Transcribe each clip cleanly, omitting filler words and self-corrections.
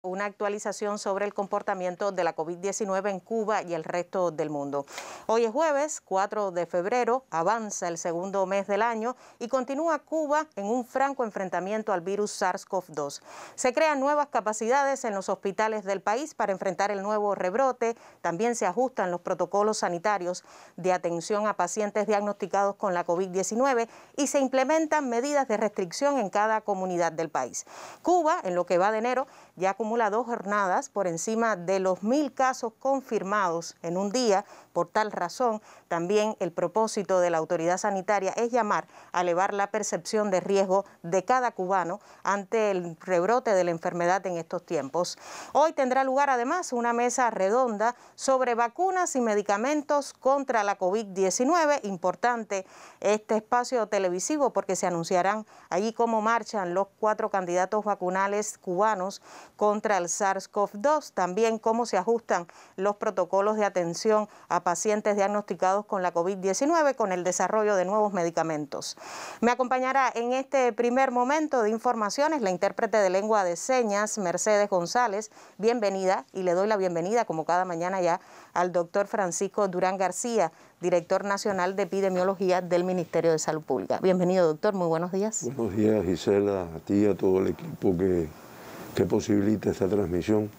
Una actualización sobre el comportamiento de la COVID-19 en Cuba y el resto del mundo. Hoy es jueves, 4 de febrero, avanza el segundo mes del año y continúa Cuba en un franco enfrentamiento al virus SARS-CoV-2. Se crean nuevas capacidades en los hospitales del país para enfrentar el nuevo rebrote. También se ajustan los protocolos sanitarios de atención a pacientes diagnosticados con la COVID-19 y se implementan medidas de restricción en cada comunidad del país. Cuba, en lo que va de enero, ya acumula 2 jornadas por encima de los 1000 casos confirmados en un día. Por tal razón, también el propósito de la autoridad sanitaria es llamar a elevar la percepción de riesgo de cada cubano ante el rebrote de la enfermedad en estos tiempos. Hoy tendrá lugar además una mesa redonda sobre vacunas y medicamentos contra la COVID-19. Importante este espacio televisivo porque se anunciarán allí cómo marchan los 4 candidatos vacunales cubanos contra el SARS-CoV-2, también cómo se ajustan los protocolos de atención a pacientes diagnosticados con la COVID-19 con el desarrollo de nuevos medicamentos. Me acompañará en este primer momento de informaciones la intérprete de lengua de señas, Mercedes González. Bienvenida, y le doy la bienvenida, como cada mañana ya, al doctor Francisco Durán García, director nacional de epidemiología del Ministerio de Salud Pública. Bienvenido, doctor, muy buenos días. Buenos días, Gisela, a ti y a todo el equipo que posibilita esta transmisión,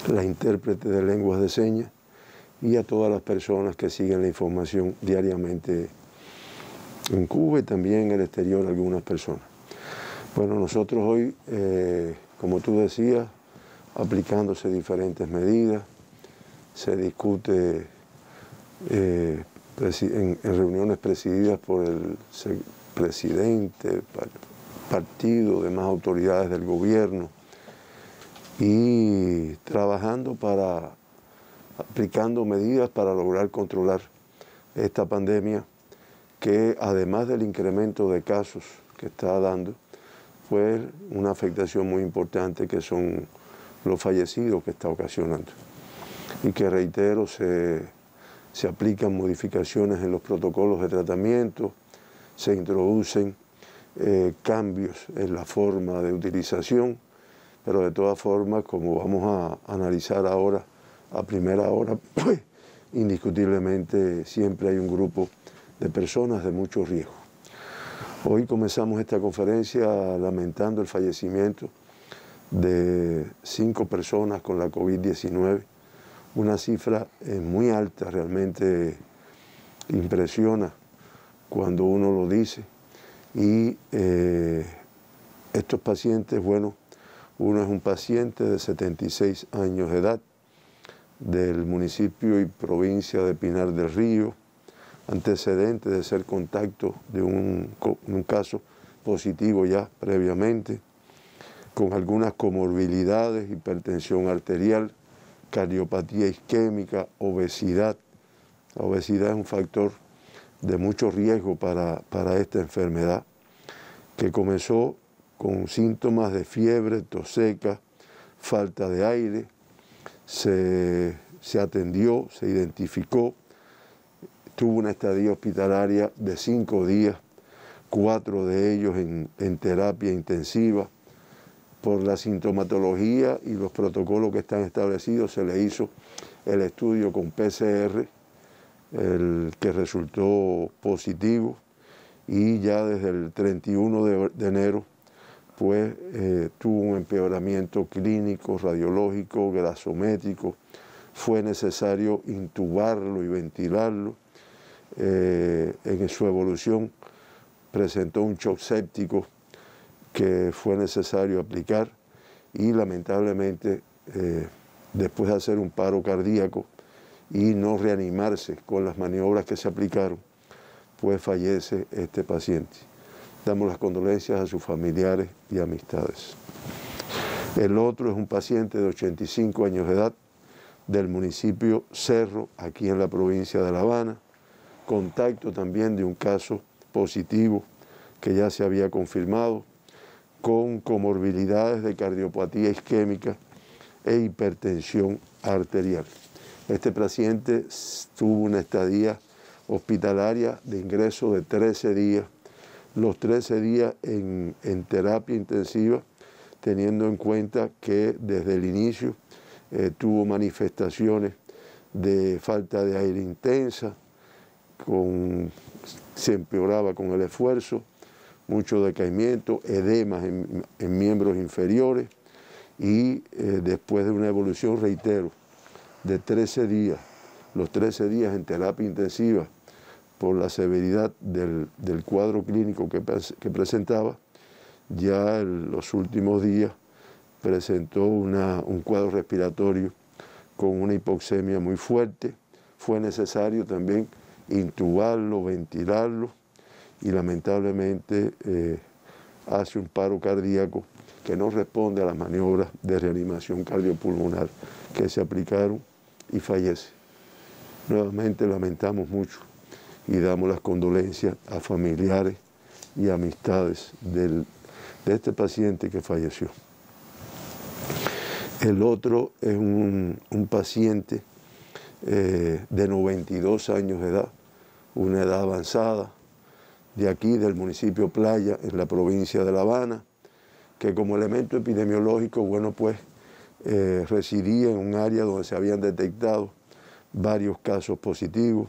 la intérprete de lenguas de señas y a todas las personas que siguen la información diariamente en Cuba y también en el exterior, algunas personas. Bueno, nosotros hoy, como tú decías, aplicándose diferentes medidas, se discute en reuniones presididas por el presidente, partido, demás autoridades del gobierno, y trabajando aplicando medidas para lograr controlar esta pandemia que, además del incremento de casos que está dando, pues una afectación muy importante que son los fallecidos que está ocasionando. Y que, reitero, se aplican modificaciones en los protocolos de tratamiento, se introducen cambios en la forma de utilización, pero de todas formas, como vamos a analizar ahora, a primera hora, pues indiscutiblemente siempre hay un grupo de personas de mucho riesgo. Hoy comenzamos esta conferencia lamentando el fallecimiento de 5 personas con la COVID-19, una cifra muy alta, realmente impresiona cuando uno lo dice. Y estos pacientes, bueno, uno es un paciente de 76 años de edad del municipio y provincia de Pinar del Río, antecedente de ser contacto de un caso positivo ya previamente, con algunas comorbilidades, hipertensión arterial, cardiopatía isquémica, obesidad. La obesidad es un factor de mucho riesgo para esta enfermedad, que comenzó con síntomas de fiebre, tos seca, falta de aire. Se atendió, se identificó, tuvo una estadía hospitalaria de 5 días, 4 de ellos en terapia intensiva. Por la sintomatología y los protocolos que están establecidos, se le hizo el estudio con PCR, el que resultó positivo, y ya desde el 31 de enero pues tuvo un empeoramiento clínico, radiológico, grasométrico. Fue necesario intubarlo y ventilarlo. En su evolución presentó un shock séptico que fue necesario aplicar, y lamentablemente después de hacer un paro cardíaco y no reanimarse con las maniobras que se aplicaron, pues fallece este paciente. Damos las condolencias a sus familiares y amistades. El otro es un paciente de 85 años de edad del municipio Cerro, aquí en la provincia de La Habana, contacto también de un caso positivo que ya se había confirmado, con comorbilidades de cardiopatía isquémica e hipertensión arterial. Este paciente tuvo una estadía hospitalaria de ingreso de 13 días, los 13 días en terapia intensiva, teniendo en cuenta que desde el inicio tuvo manifestaciones de falta de aire intensa, se empeoraba con el esfuerzo, mucho decaimiento, edemas en miembros inferiores y después de una evolución, reitero, de 13 días, los 13 días en terapia intensiva por la severidad del cuadro clínico que presentaba, ya en los últimos días presentó un cuadro respiratorio con una hipoxemia muy fuerte. Fue necesario también intubarlo, ventilarlo y lamentablemente hace un paro cardíaco que no responde a las maniobras de reanimación cardiopulmonar que se aplicaron y fallece. Nuevamente lamentamos mucho y damos las condolencias a familiares y amistades de este paciente que falleció. El otro es un paciente de 92 años de edad, una edad avanzada, de aquí, del municipio Playa, en la provincia de La Habana, que como elemento epidemiológico, bueno, pues residía en un área donde se habían detectado varios casos positivos,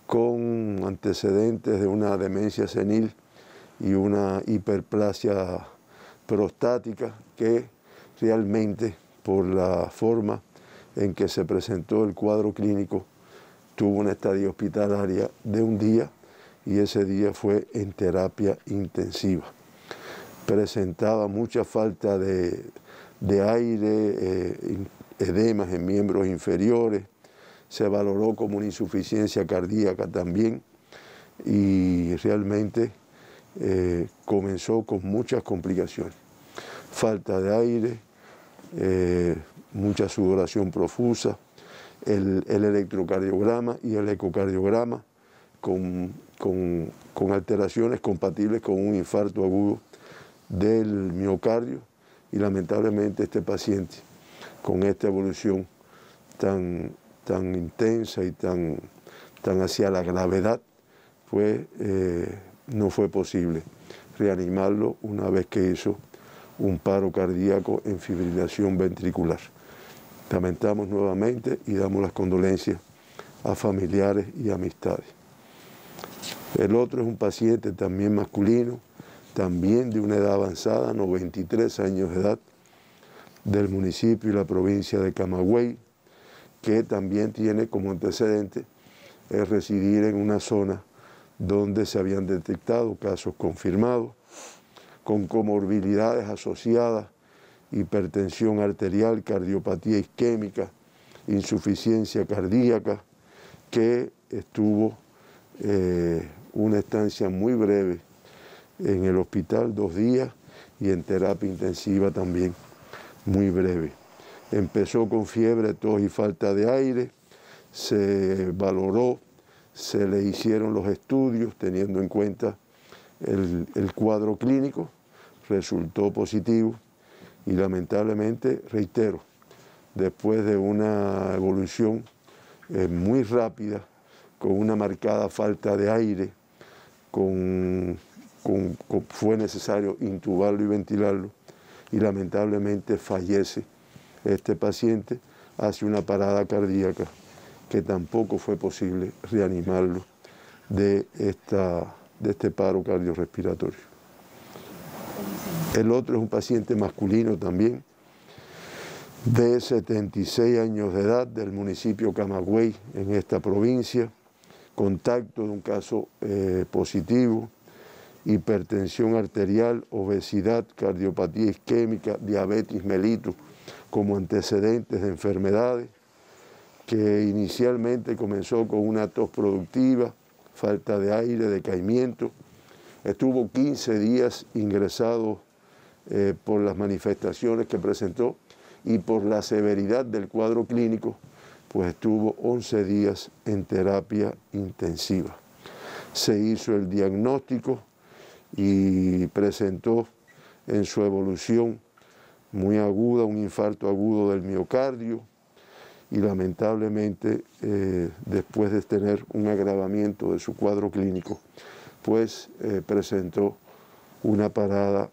con antecedentes de una demencia senil y una hiperplasia prostática que realmente, por la forma en que se presentó el cuadro clínico, tuvo una estadía hospitalaria de un día y ese día fue en terapia intensiva. Presentaba mucha falta de aire, edemas en miembros inferiores, se valoró como una insuficiencia cardíaca también y realmente comenzó con muchas complicaciones. Falta de aire, mucha sudoración profusa, el electrocardiograma y el ecocardiograma con alteraciones compatibles con un infarto agudo del miocardio y lamentablemente este paciente con esta evolución tan intensa y tan hacia la gravedad, no fue posible reanimarlo una vez que hizo un paro cardíaco en fibrilación ventricular. Lamentamos nuevamente y damos las condolencias a familiares y amistades. El otro es un paciente también masculino, también de una edad avanzada, 93 años de edad, del municipio y la provincia de Camagüey, que también tiene como antecedente residir en una zona donde se habían detectado casos confirmados, con comorbilidades asociadas, hipertensión arterial, cardiopatía isquémica, insuficiencia cardíaca, que estuvo una estancia muy breve en el hospital, 2 días, y en terapia intensiva también muy breve. Empezó con fiebre, tos y falta de aire, se valoró, se le hicieron los estudios teniendo en cuenta el cuadro clínico, resultó positivo y lamentablemente, reitero, después de una evolución muy rápida, con una marcada falta de aire, fue necesario intubarlo y ventilarlo y lamentablemente fallece este paciente, hace una parada cardíaca que tampoco fue posible reanimarlo de este paro cardiorrespiratorio. El otro es un paciente masculino también, de 76 años de edad, del municipio Camagüey, en esta provincia, contacto de un caso positivo, hipertensión arterial, obesidad, cardiopatía isquémica, diabetes mellitus como antecedentes de enfermedades, que inicialmente comenzó con una tos productiva, falta de aire, decaimiento. Estuvo 15 días ingresado por las manifestaciones que presentó y por la severidad del cuadro clínico, pues estuvo 11 días en terapia intensiva. Se hizo el diagnóstico y presentó en su evolución muy aguda un infarto agudo del miocardio y lamentablemente después de tener un agravamiento de su cuadro clínico, pues presentó una parada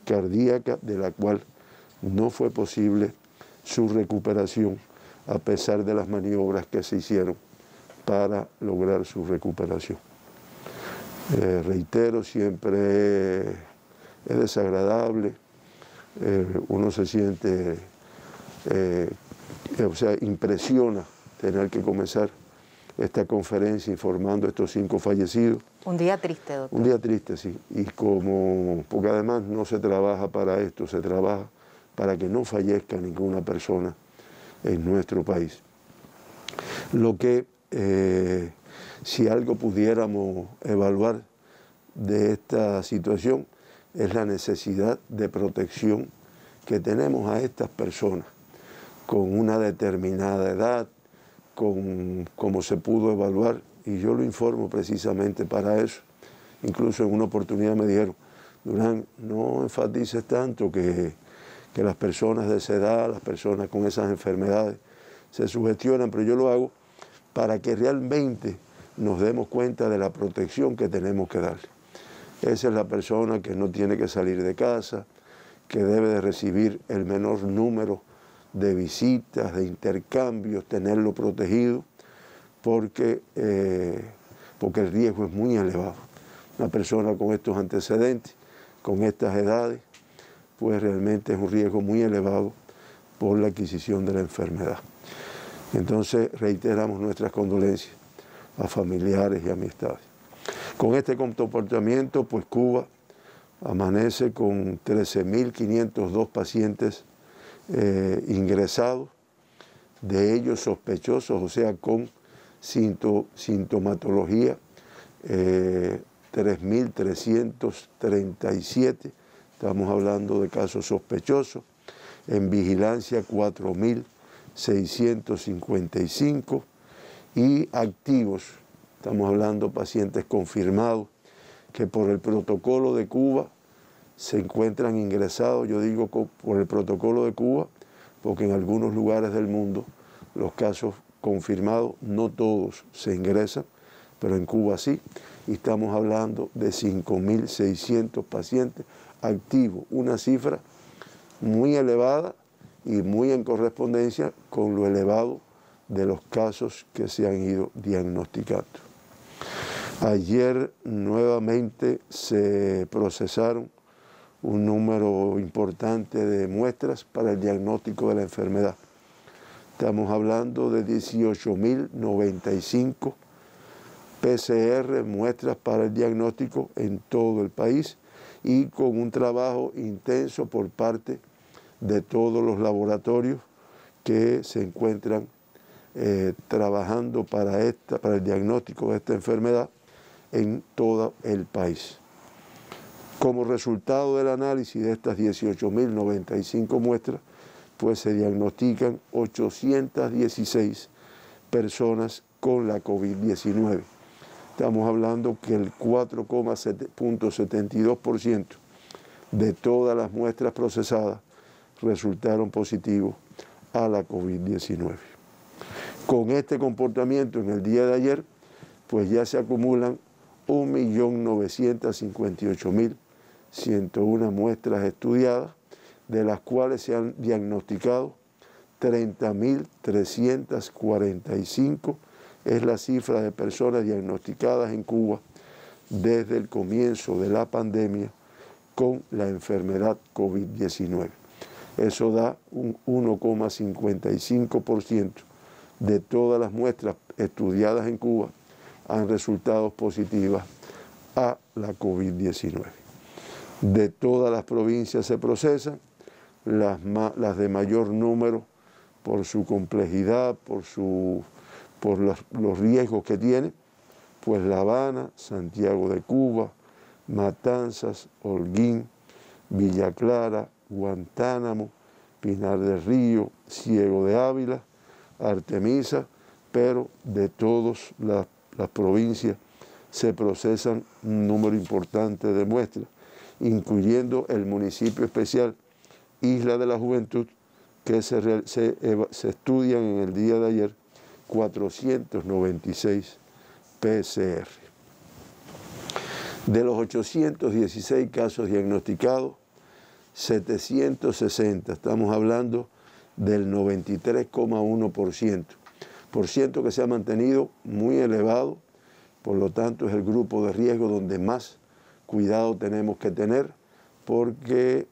cardíaca, de la cual no fue posible su recuperación a pesar de las maniobras que se hicieron para lograr su recuperación. Reitero, siempre es desagradable, uno se siente, impresiona tener que comenzar esta conferencia informando a estos 5 fallecidos. Un día triste, doctor. Un día triste, sí, porque además no se trabaja para esto, se trabaja para que no fallezca ninguna persona en nuestro país. Lo que, si algo pudiéramos evaluar de esta situación, es la necesidad de protección que tenemos a estas personas con una determinada edad, como se pudo evaluar, y yo lo informo precisamente para eso. Incluso en una oportunidad me dijeron, Durán, no enfatices tanto que las personas de esa edad, las personas con esas enfermedades, se sugestionan, pero yo lo hago para que realmente nos demos cuenta de la protección que tenemos que darle. Esa es la persona que no tiene que salir de casa, que debe de recibir el menor número de visitas, de intercambios, tenerlo protegido, porque el riesgo es muy elevado. Una persona con estos antecedentes, con estas edades, pues realmente es un riesgo muy elevado por la adquisición de la enfermedad. Entonces reiteramos nuestras condolencias a familiares y amistades. Con este comportamiento, pues Cuba amanece con 13.502 pacientes ingresados, de ellos sospechosos, o sea, con sintomatología, 3.337, estamos hablando de casos sospechosos, en vigilancia 4.655 y activos, estamos hablando de pacientes confirmados que por el protocolo de Cuba se encuentran ingresados, yo digo por el protocolo de Cuba, porque en algunos lugares del mundo los casos confirmados, no todos se ingresan, pero en Cuba sí, y estamos hablando de 5.600 pacientes activos, una cifra muy elevada y muy en correspondencia con lo elevado de los casos que se han ido diagnosticando. Ayer nuevamente se procesaron un número importante de muestras para el diagnóstico de la enfermedad. Estamos hablando de 18.095 PCR, muestras para el diagnóstico en todo el país, y con un trabajo intenso por parte de todos los laboratorios que se encuentran trabajando para el diagnóstico de esta enfermedad en todo el país. Como resultado del análisis de estas 18.095 muestras, pues se diagnostican 816 personas con la COVID-19. Estamos hablando que el 4,72% de todas las muestras procesadas resultaron positivos a la COVID-19. Con este comportamiento en el día de ayer, pues ya se acumulan 1.958.101 muestras estudiadas, de las cuales se han diagnosticado 30.345, es la cifra de personas diagnosticadas en Cuba desde el comienzo de la pandemia con la enfermedad COVID-19. Eso da un 1,55% de todas las muestras estudiadas en Cuba han resultado positivas a la COVID-19. De todas las provincias se procesan, las de mayor número por su complejidad, por los riesgos que tiene, pues La Habana, Santiago de Cuba, Matanzas, Holguín, Villa Clara, Guantánamo, Pinar del Río, Ciego de Ávila, Artemisa, pero de todas las provincias se procesan un número importante de muestras, incluyendo el municipio especial Isla de la Juventud, que se estudian en el día de ayer 496 PCR. De los 816 casos diagnosticados, 760, estamos hablando del 93,1%, que se ha mantenido muy elevado, por lo tanto es el grupo de riesgo donde más cuidado tenemos que tener, porque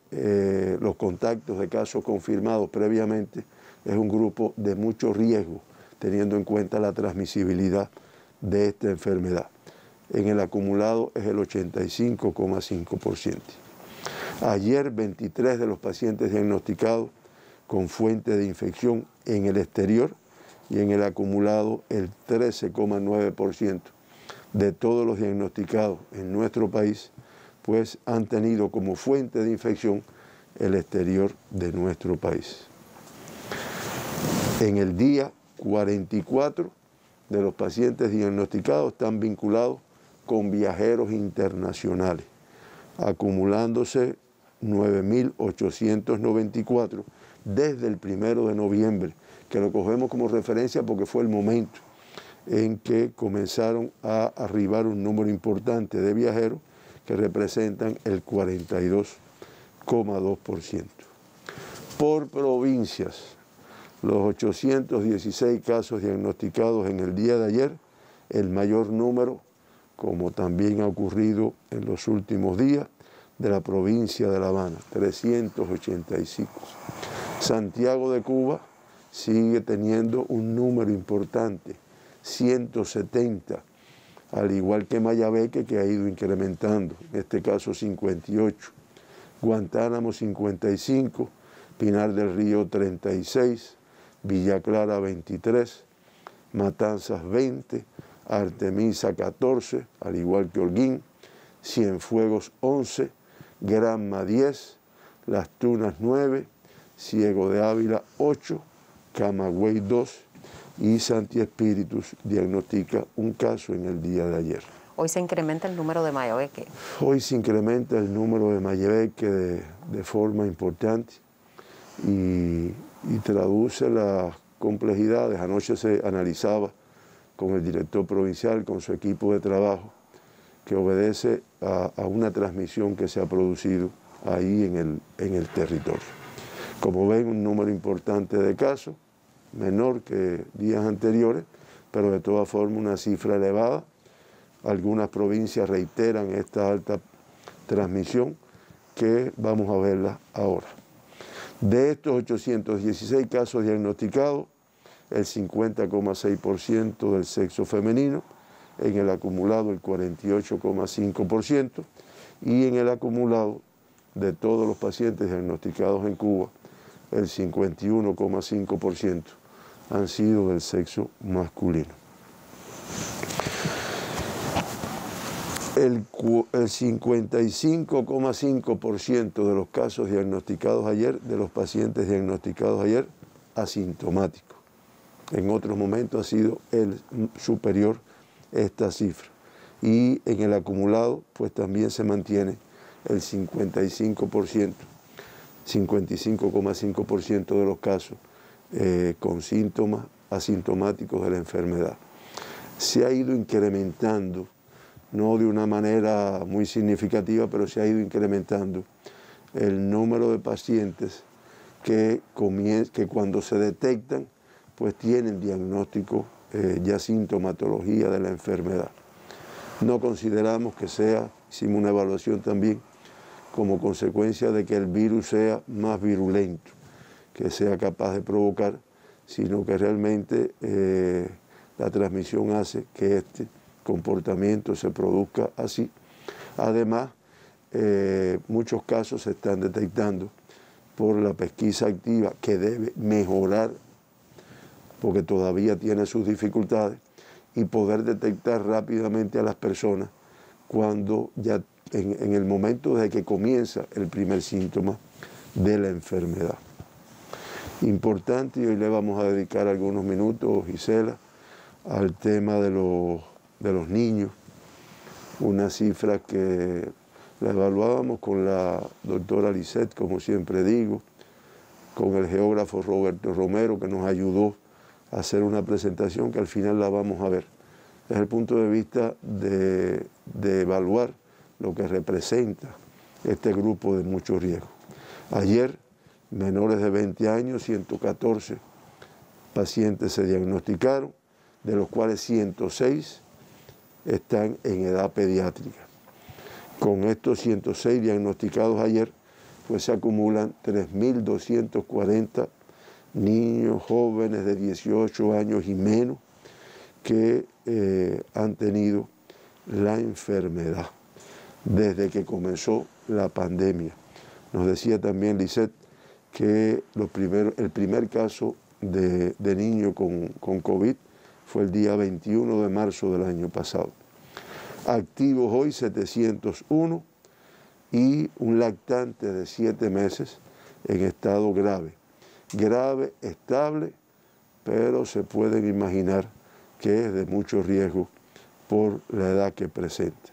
los contactos de casos confirmados previamente es un grupo de mucho riesgo, teniendo en cuenta la transmisibilidad de esta enfermedad. En el acumulado es el 85,5%. Ayer 23 de los pacientes diagnosticados con fuente de infección en el exterior y en el acumulado el 13,9% de todos los diagnosticados en nuestro país pues han tenido como fuente de infección el exterior de nuestro país. En el día 44 de los pacientes diagnosticados están vinculados con viajeros internacionales, acumulándose 9.894 desde el 1 de noviembre, que lo cogemos como referencia porque fue el momento en que comenzaron a arribar un número importante de viajeros que representan el 42,2%. Por provincias, los 816 casos diagnosticados en el día de ayer, el mayor número, como también ha ocurrido en los últimos días, de la provincia de La Habana, 385. Santiago de Cuba sigue teniendo un número importante, 170, al igual que Mayabeque, que ha ido incrementando, en este caso 58, Guantánamo 55, Pinar del Río 36, Villa Clara 23, Matanzas 20, Artemisa 14, al igual que Holguín, Cienfuegos 11, Granma 10, Las Tunas 9, Ciego de Ávila 8, Camagüey 2 y Santi Espíritus diagnostica un caso en el día de ayer. Hoy se incrementa el número de Mayabeque. Hoy se incrementa el número de Mayabeque de forma importante y traduce las complejidades. Anoche se analizaba con el director provincial, con su equipo de trabajo, que obedece a una transmisión que se ha producido ahí en el territorio. Como ven, un número importante de casos, menor que días anteriores, pero de todas formas una cifra elevada. Algunas provincias reiteran esta alta transmisión, que vamos a verla ahora. De estos 816 casos diagnosticados, el 50,6% del sexo femenino, en el acumulado el 48,5%, y en el acumulado de todos los pacientes diagnosticados en Cuba, el 51,5% han sido del sexo masculino. El 55,5% de los casos diagnosticados ayer, de los pacientes diagnosticados ayer, asintomáticos. En otros momentos ha sido el superior esta cifra. Y en el acumulado, pues también se mantiene el 55,5% de los casos con síntomas asintomáticos de la enfermedad. Se ha ido incrementando, no de una manera muy significativa, pero se ha ido incrementando el número de pacientes que cuando se detectan, pues tienen diagnóstico, ya sintomatología de la enfermedad. No consideramos que sea, hicimos una evaluación también, como consecuencia de que el virus sea más virulento, que sea capaz de provocar, sino que realmente la transmisión hace que este comportamiento se produzca así. Además, muchos casos se están detectando por la pesquisa activa, que debe mejorar, porque todavía tiene sus dificultades, y poder detectar rápidamente a las personas cuando ya en el momento de que comienza el primer síntoma de la enfermedad. Importante, y hoy le vamos a dedicar algunos minutos, Gisela, al tema de los niños, una cifra que la evaluábamos con la doctora Lisset, como siempre digo, con el geógrafo Roberto Romero, que nos ayudó a hacer una presentación que al final la vamos a ver. Desde el punto de vista de evaluar lo que representa este grupo de mucho riesgo. Ayer, menores de 20 años, 114 pacientes se diagnosticaron, de los cuales 106 están en edad pediátrica. Con estos 106 diagnosticados ayer, pues se acumulan 3.240 niños, jóvenes de 18 años y menos que han tenido la enfermedad desde que comenzó la pandemia. Nos decía también Lisette que el primer caso de niño con COVID fue el día 21 de marzo del año pasado. Activos hoy 701 y un lactante de 7 meses en estado grave. Grave, estable, pero se pueden imaginar que es de mucho riesgo por la edad que presenta.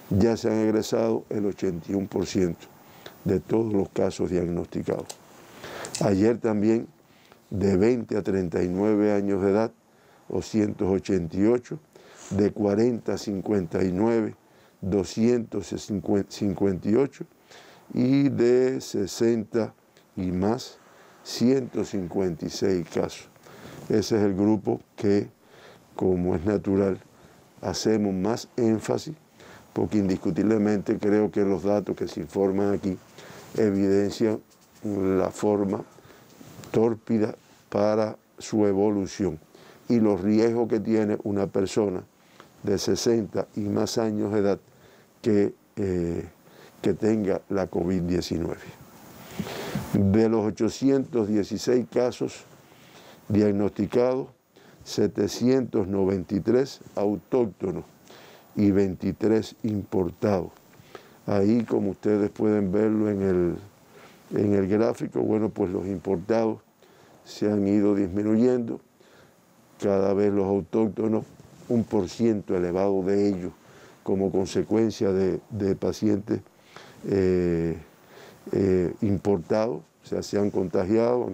Ya se han egresado el 81% de todos los casos diagnosticados. Ayer también, de 20 a 39 años de edad, 288, de 40 a 59, 258, y de 60 y más, 156 casos. Ese es el grupo que, como es natural, hacemos más énfasis, porque indiscutiblemente creo que los datos que se informan aquí evidencian la forma tórpida para su evolución y los riesgos que tiene una persona de 60 y más años de edad que tenga la COVID-19. De los 816 casos diagnosticados, 793 autóctonos y 23 importados. Ahí, como ustedes pueden verlo en el gráfico, bueno, pues los importados se han ido disminuyendo. Cada vez los autóctonos, un % elevado de ellos, como consecuencia de pacientes importados, o sea, se han contagiado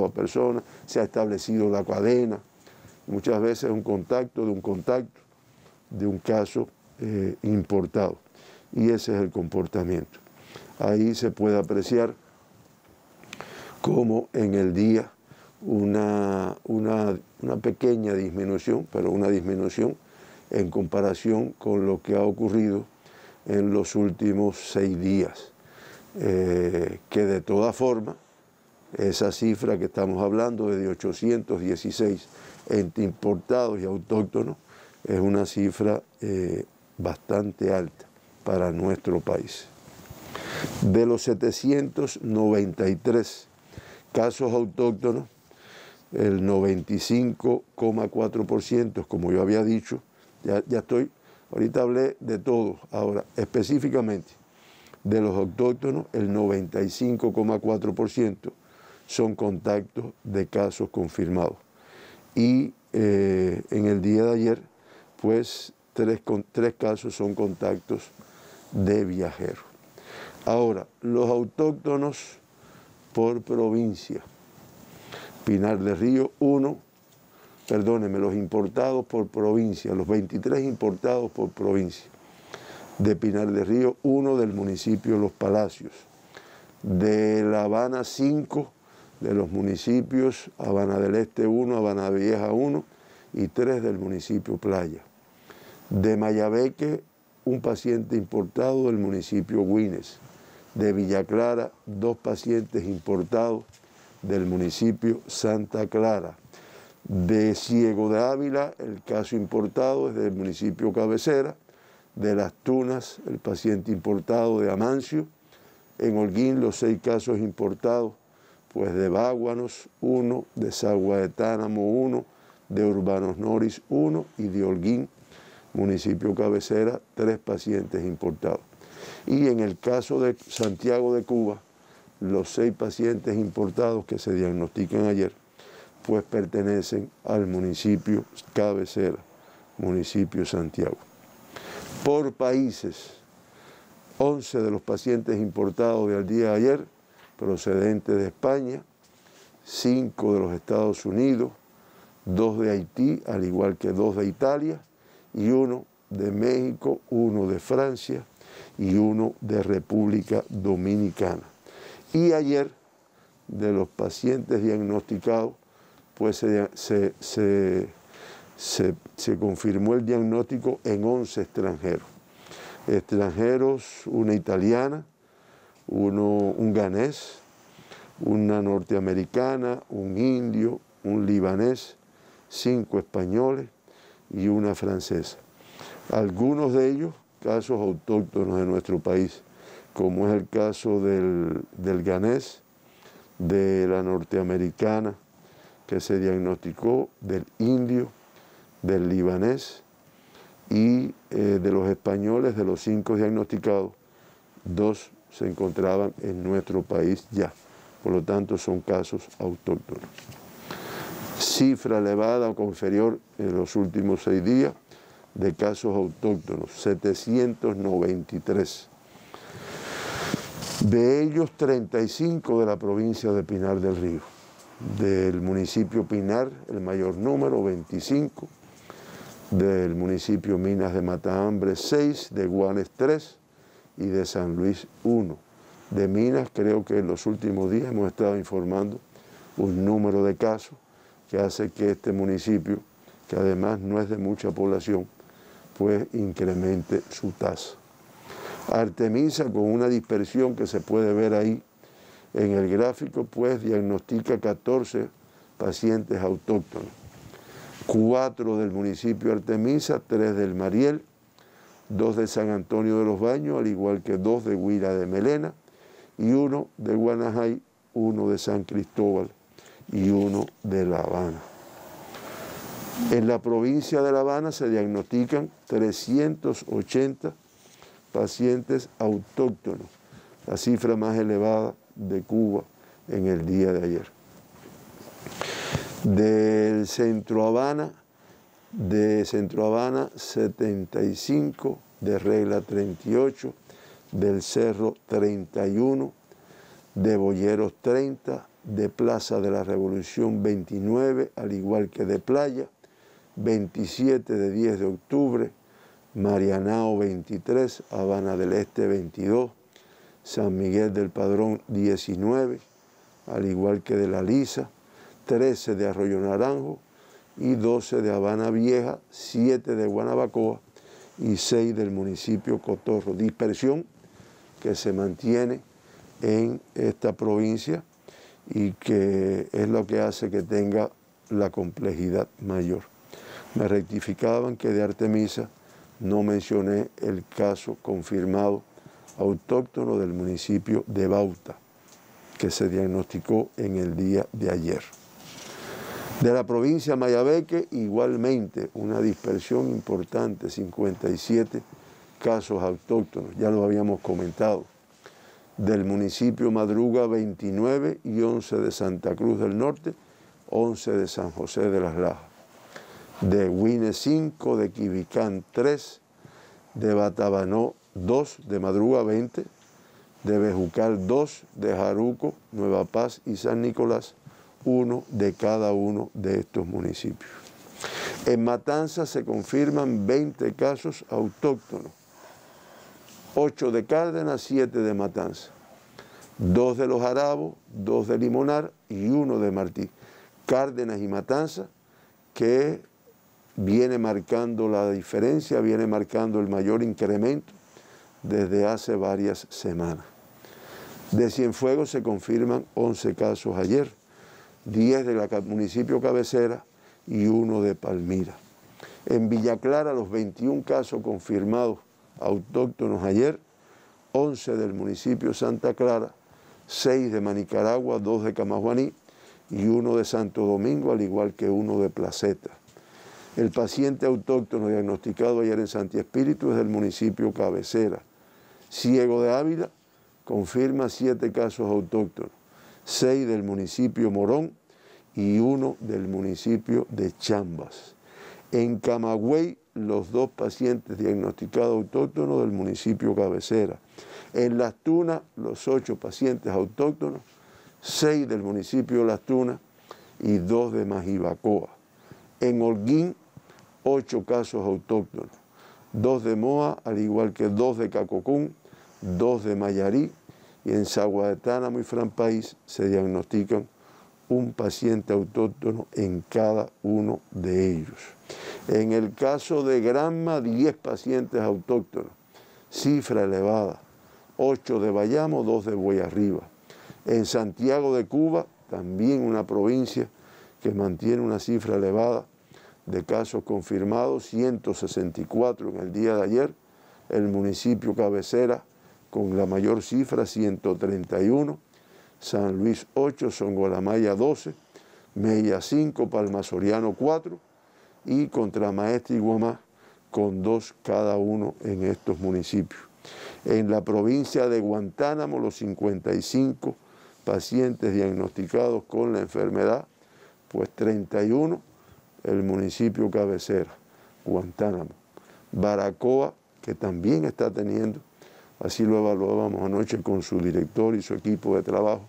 a personas, se ha establecido la cadena, muchas veces un contacto de un caso importado. Y ese es el comportamiento. Ahí se puede apreciar cómo en el día una pequeña disminución, pero una disminución en comparación con lo que ha ocurrido en los últimos 6 días. Que de todas formas, esa cifra que estamos hablando de 816 entre importados y autóctonos es una cifra bastante alta para nuestro país. De los 793 casos autóctonos, el 95,4%, como yo había dicho, ahorita hablé de todos, ahora específicamente de los autóctonos, el 95,4% son contactos de casos confirmados. Y en el día de ayer, pues 3 casos son contactos de viajeros. Ahora, los autóctonos por provincia. Pinar del Río, los importados por provincia, los 23 importados por provincia. De Pinar del Río, 1 del municipio Los Palacios. De La Habana, 5 de los municipios Habana del Este 1, Habana Vieja 1 y 3 del municipio Playa. De Mayabeque, un paciente importado del municipio Güines. De Villa Clara, 2 pacientes importados del municipio Santa Clara. De Ciego de Ávila, el caso importado es del municipio Cabecera. De Las Tunas, el paciente importado de Amancio. En Holguín, los 6 casos importados, pues de Báguanos 1, de Sagua de Tánamo 1, de Urbanos Noris 1 y de Holguín, municipio Cabecera, 3 pacientes importados. Y en el caso de Santiago de Cuba, los 6 pacientes importados que se diagnostican ayer, pues pertenecen al municipio Cabecera, municipio Santiago. Por países, 11 de los pacientes importados del día de ayer, procedentes de España, 5 de los Estados Unidos, 2 de Haití, al igual que 2 de Italia, y 1 de México, 1 de Francia y 1 de República Dominicana. Y ayer, de los pacientes diagnosticados, pues se confirmó el diagnóstico en 11 extranjeros. Extranjeros, una italiana, un ganés, una norteamericana, un indio, un libanés, 5 españoles y una francesa. Algunos de ellos casos autóctonos de nuestro país, como es el caso del ganés, de la norteamericana que se diagnosticó, del indio, del libanés y de los españoles. De los 5 diagnosticados, 2 se encontraban en nuestro país ya. Por lo tanto, son casos autóctonos. Cifra elevada o inferior en los últimos 6 días de casos autóctonos, 793. De ellos, 35 de la provincia de Pinar del Río. Del municipio Pinar, el mayor número, 25. Del municipio Minas de Matahambre, 6. De Guanes, 3. Y de San Luis, 1. De Minas, creo que en los últimos días hemos estado informando un número de casos que hace que este municipio, que además no es de mucha población, pues incremente su tasa. Artemisa, con una dispersión que se puede ver ahí en el gráfico, pues diagnostica 14 pacientes autóctonos. 4 del municipio Artemisa, 3 del Mariel, 2 de San Antonio de los Baños, al igual que 2 de Huila de Melena, y 1 de Guanajay, 1 de San Cristóbal y 1 de La Habana. En la provincia de La Habana se diagnostican 380 pacientes autóctonos, la cifra más elevada de Cuba en el día de ayer. Del Centro Habana, 75, de Regla 38, del Cerro 31, de Boyeros 30, de Plaza de la Revolución 29, al igual que de Playa, 27 de 10 de octubre, Marianao 23, Habana del Este 22, San Miguel del Padrón 19, al igual que de La Lisa, 13 de Arroyo Naranjo y 12 de Habana Vieja, 7 de Guanabacoa y 6 del municipio Cotorro. Dispersión que se mantiene en esta provincia y que es lo que hace que tenga la complejidad mayor. Me rectificaban que de Artemisa no mencioné el caso confirmado autóctono del municipio de Bauta, que se diagnosticó en el día de ayer. De la provincia de Mayabeque, igualmente una dispersión importante, 57 casos autóctonos, ya lo habíamos comentado. Del municipio Madruga, 29 y 11 de Santa Cruz del Norte, 11 de San José de las Lajas. De Huine, 5, de Quibicán, 3, de Batabanó, 2, de Madruga, 20, de Bejucal, 2, de Jaruco, Nueva Paz y San Nicolás, 1 de cada uno de estos municipios. En Matanzas se confirman 20 casos autóctonos, 8 de Cárdenas, 7 de Matanzas, 2 de Los Arabos, 2 de Limonar y 1 de Martí. Cárdenas y Matanzas, que viene marcando la diferencia, viene marcando el mayor incremento desde hace varias semanas. De Cienfuegos se confirman 11 casos ayer, 10 del municipio cabecera y 1 de Palmira. En Villa Clara, los 21 casos confirmados autóctonos ayer, 11 del municipio Santa Clara, 6 de Manicaragua, 2 de Camajuaní y 1 de Santo Domingo, al igual que 1 de Placeta. El paciente autóctono diagnosticado ayer en Santi Espíritu es del municipio cabecera. Ciego de Ávila confirma 7 casos autóctonos, 6 del municipio Morón y 1 del municipio de Chambas. En Camagüey, los 2 pacientes diagnosticados autóctonos del municipio cabecera. En Las Tunas, los 8 pacientes autóctonos, 6 del municipio de Las Tunas y 2 de Majibacoa. En Holguín, 8 casos autóctonos, 2 de Moa, al igual que 2 de Cacocún, 2 de Mayarí y en Zaguatánamo y Fran País se diagnostican un paciente autóctono en cada uno de ellos. En el caso de Granma, 10 pacientes autóctonos, cifra elevada, 8 de Bayamo, 2 de Boyarriba. En Santiago de Cuba, también una provincia que mantiene una cifra elevada de casos confirmados, 164 en el día de ayer. El municipio cabecera con la mayor cifra, 131. San Luis 8, Songolamaya 12, Mella 5, Palma Soriano 4 y Contramaestre y Guamá con 2 cada uno en estos municipios. En la provincia de Guantánamo, los 55 pacientes diagnosticados con la enfermedad, pues 31 el municipio cabecera, Guantánamo. Baracoa, que también está teniendo, así lo evaluábamos anoche con su director y su equipo de trabajo,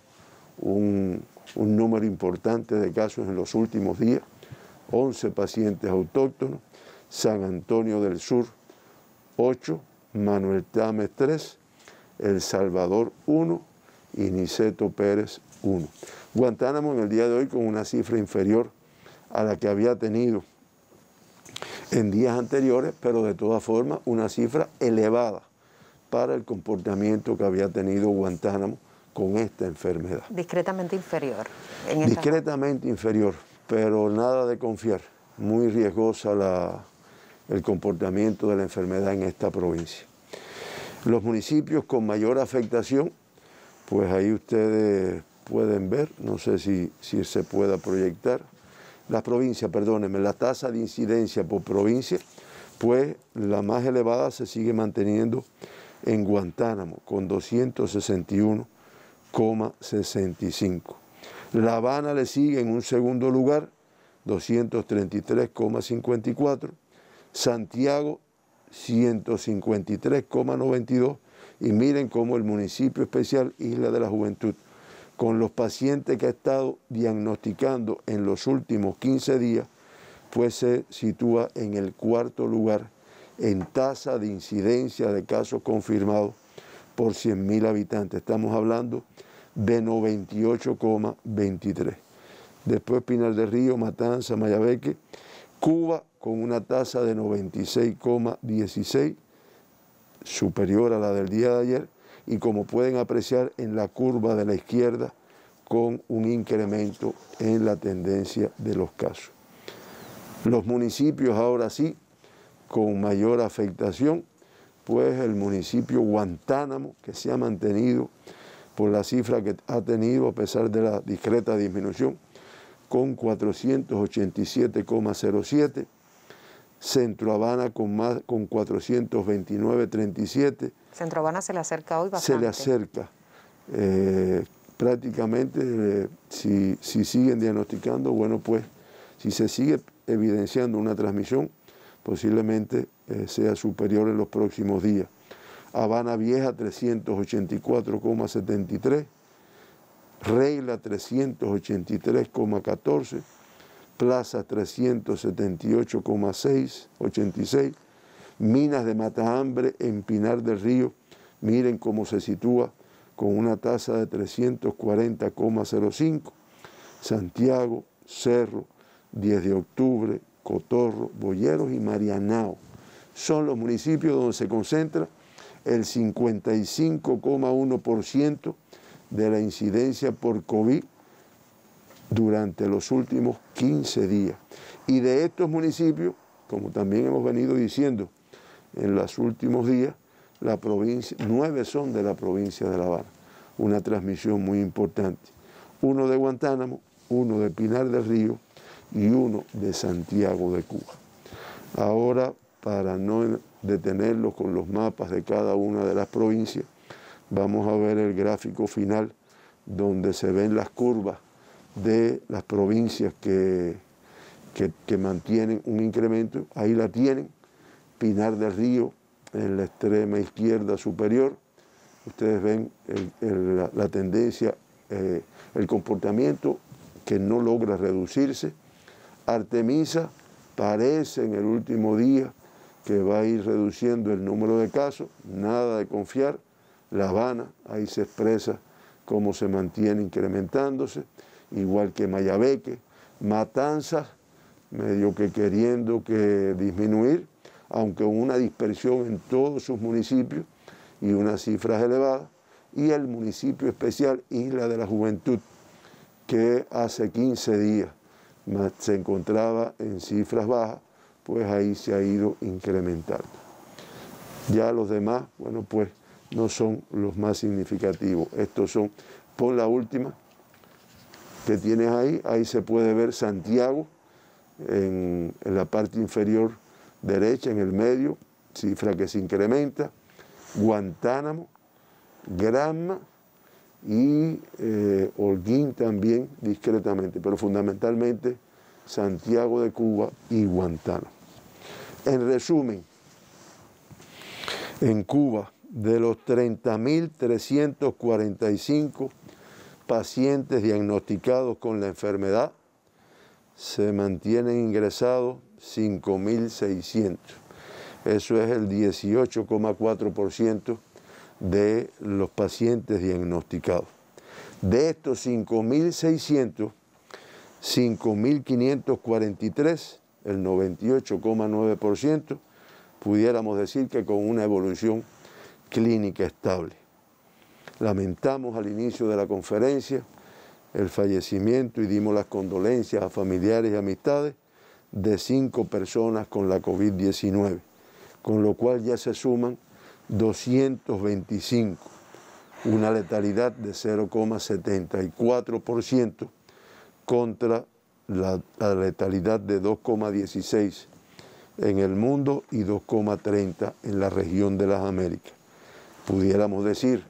un número importante de casos en los últimos días, 11 pacientes autóctonos, San Antonio del Sur 8, Manuel Tames 3, El Salvador 1 y Niceto Pérez 1. Guantánamo en el día de hoy con una cifra inferior a la que había tenido en días anteriores, pero de todas formas una cifra elevada para el comportamiento que había tenido Guantánamo con esta enfermedad. Discretamente inferior. Discretamente inferior, pero nada de confiar. Muy riesgosa el comportamiento de la enfermedad en esta provincia. Los municipios con mayor afectación, pues ahí ustedes pueden ver, no sé si se pueda proyectar, las provincias, perdónenme, la tasa de incidencia por provincia, pues la más elevada se sigue manteniendo en Guantánamo, con 261,65. La Habana le sigue en un segundo lugar, 233,54. Santiago, 153,92. Y miren cómo el municipio especial Isla de la Juventud, con los pacientes que ha estado diagnosticando en los últimos 15 días, pues se sitúa en el cuarto lugar en tasa de incidencia de casos confirmados por 100.000 habitantes. Estamos hablando de 98,23. Después Pinar del Río, Matanza, Mayabeque, Cuba con una tasa de 96,16, superior a la del día de ayer, y como pueden apreciar en la curva de la izquierda, con un incremento en la tendencia de los casos. Los municipios ahora sí, con mayor afectación, pues el municipio Guantánamo, que se ha mantenido por la cifra que ha tenido a pesar de la discreta disminución, con 487,07, Centro Habana con 429,37. Centro Habana se le acerca hoy bastante. Se le acerca. Prácticamente, si siguen diagnosticando, bueno, pues, si se sigue evidenciando una transmisión, posiblemente sea superior en los próximos días. Habana Vieja, 384,73. Regla, 383,14. Plaza, 378,86. Minas de Matahambre en Pinar del Río, miren cómo se sitúa con una tasa de 340,05. Santiago, Cerro, 10 de octubre, Cotorro, Boyeros y Marianao son los municipios donde se concentra el 55,1% de la incidencia por COVID durante los últimos 15 días. Y de estos municipios, como también hemos venido diciendo en los últimos días, 9 son de la provincia de La Habana. Una transmisión muy importante. 1 de Guantánamo, 1 de Pinar del Río y 1 de Santiago de Cuba. Ahora, para no detenerlos con los mapas de cada una de las provincias, vamos a ver el gráfico final donde se ven las curvas de las provincias que mantienen un incremento. Ahí la tienen, Pinar del Río en la extrema izquierda superior. Ustedes ven la tendencia, el comportamiento que no logra reducirse. Artemisa parece en el último día que va a ir reduciendo el número de casos, nada de confiar. La Habana, ahí se expresa cómo se mantiene incrementándose, igual que Mayabeque, Matanzas, medio que queriendo que disminuir, aunque una dispersión en todos sus municipios y unas cifras elevadas, y el municipio especial Isla de la Juventud, que hace 15 días se encontraba en cifras bajas, pues ahí se ha ido incrementando. Ya los demás, bueno, pues no son los más significativos. Estos son, por la última que tienes ahí se puede ver Santiago en la parte inferior derecha, en el medio, cifra que se incrementa, Guantánamo, Granma y Holguín también discretamente, pero fundamentalmente Santiago de Cuba y Guantánamo. En resumen, en Cuba, de los 30.345 pacientes diagnosticados con la enfermedad, se mantienen ingresados 5.600. Eso es el 18,4% de los pacientes diagnosticados. De estos 5.600, 5.543, el 98,9%, pudiéramos decir que con una evolución clínica estable. Lamentamos al inicio de la conferencia el fallecimiento y dimos las condolencias a familiares y amistades de 5 personas con la COVID-19, con lo cual ya se suman 225, una letalidad de 0,74% contra la letalidad de 2,16 en el mundo y 2,30 en la región de las Américas. Pudiéramos decir